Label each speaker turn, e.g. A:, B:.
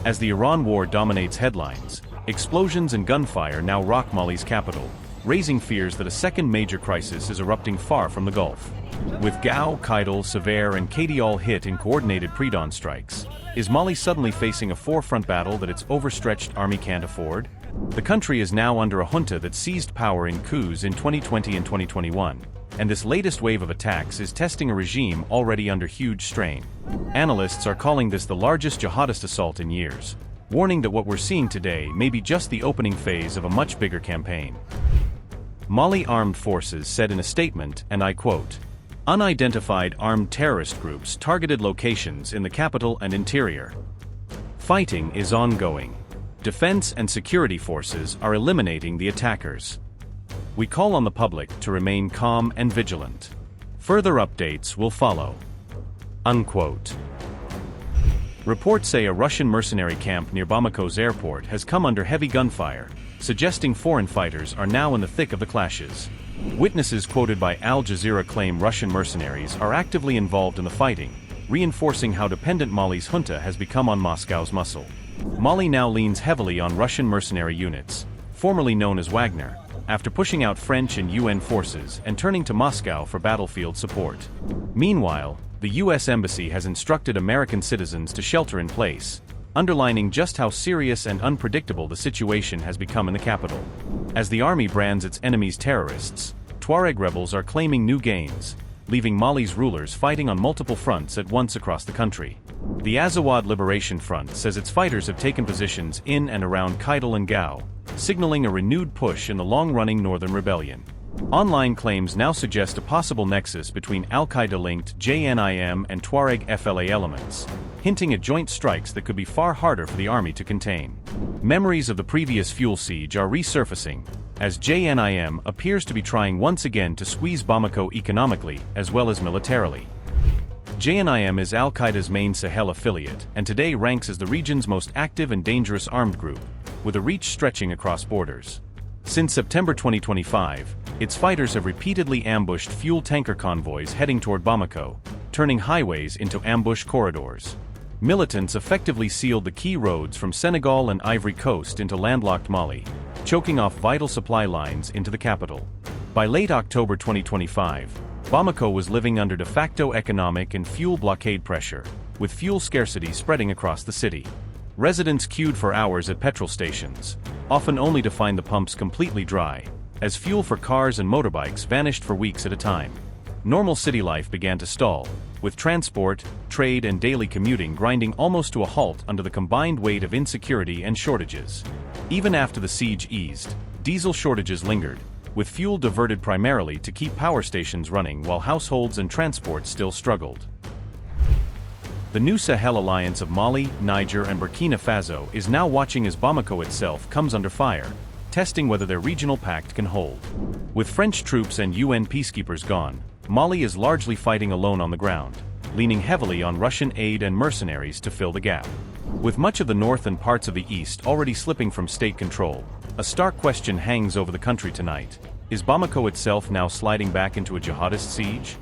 A: As the Iran war dominates headlines, explosions and gunfire now rock Mali's capital, raising fears that a second major crisis is erupting far from the Gulf. With Gao, Kidal, Sevare and Kati all hit in coordinated pre-dawn strikes, is Mali suddenly facing a forefront battle that its overstretched army can't afford? The country is now under a junta that seized power in coups in 2020 and 2021, and this latest wave of attacks is testing a regime already under huge strain. Analysts are calling this the largest jihadist assault in years, warning that what we're seeing today may be just the opening phase of a much bigger campaign. Mali armed forces said in a statement, and I quote, "Unidentified armed terrorist groups targeted locations in the capital and interior. Fighting is ongoing. Defense and security forces are eliminating the attackers. We call on the public to remain calm and vigilant. Further updates will follow." Unquote. Reports say a Russian mercenary camp near Bamako's airport has come under heavy gunfire, suggesting foreign fighters are now in the thick of the clashes. Witnesses quoted by Al Jazeera claim Russian mercenaries are actively involved in the fighting, reinforcing how dependent Mali's junta has become on Moscow's muscle. Mali now leans heavily on Russian mercenary units, formerly known as Wagner, after pushing out French and UN forces and turning to Moscow for battlefield support. Meanwhile, the U.S. Embassy has instructed American citizens to shelter in place, underlining just how serious and unpredictable the situation has become in the capital. As the army brands its enemies terrorists, Tuareg rebels are claiming new gains, leaving Mali's rulers fighting on multiple fronts at once across the country. The Azawad Liberation Front says its fighters have taken positions in and around Kidal and Gao, signaling a renewed push in the long-running northern rebellion. Online claims now suggest a possible nexus between Al-Qaeda-linked JNIM and Tuareg FLA elements, hinting at joint strikes that could be far harder for the army to contain. Memories of the previous fuel siege are resurfacing, as JNIM appears to be trying once again to squeeze Bamako economically as well as militarily. JNIM is Al-Qaeda's main Sahel affiliate and today ranks as the region's most active and dangerous armed group, with a reach stretching across borders. Since September 2025, its fighters have repeatedly ambushed fuel tanker convoys heading toward Bamako, turning highways into ambush corridors. Militants effectively sealed the key roads from Senegal and Ivory Coast into landlocked Mali, choking off vital supply lines into the capital. By late October 2025, Bamako was living under de facto economic and fuel blockade pressure, with fuel scarcity spreading across the city. Residents queued for hours at petrol stations, often only to find the pumps completely dry, as fuel for cars and motorbikes vanished for weeks at a time. Normal city life began to stall, with transport, trade and daily commuting grinding almost to a halt under the combined weight of insecurity and shortages. Even after the siege eased, diesel shortages lingered, with fuel diverted primarily to keep power stations running while households and transport still struggled. The new Sahel alliance of Mali, Niger and Burkina Faso is now watching as Bamako itself comes under fire, testing whether their regional pact can hold. With French troops and UN peacekeepers gone, Mali is largely fighting alone on the ground, leaning heavily on Russian aid and mercenaries to fill the gap. With much of the north and parts of the east already slipping from state control, a stark question hangs over the country tonight. Is Bamako itself now sliding back into a jihadist siege?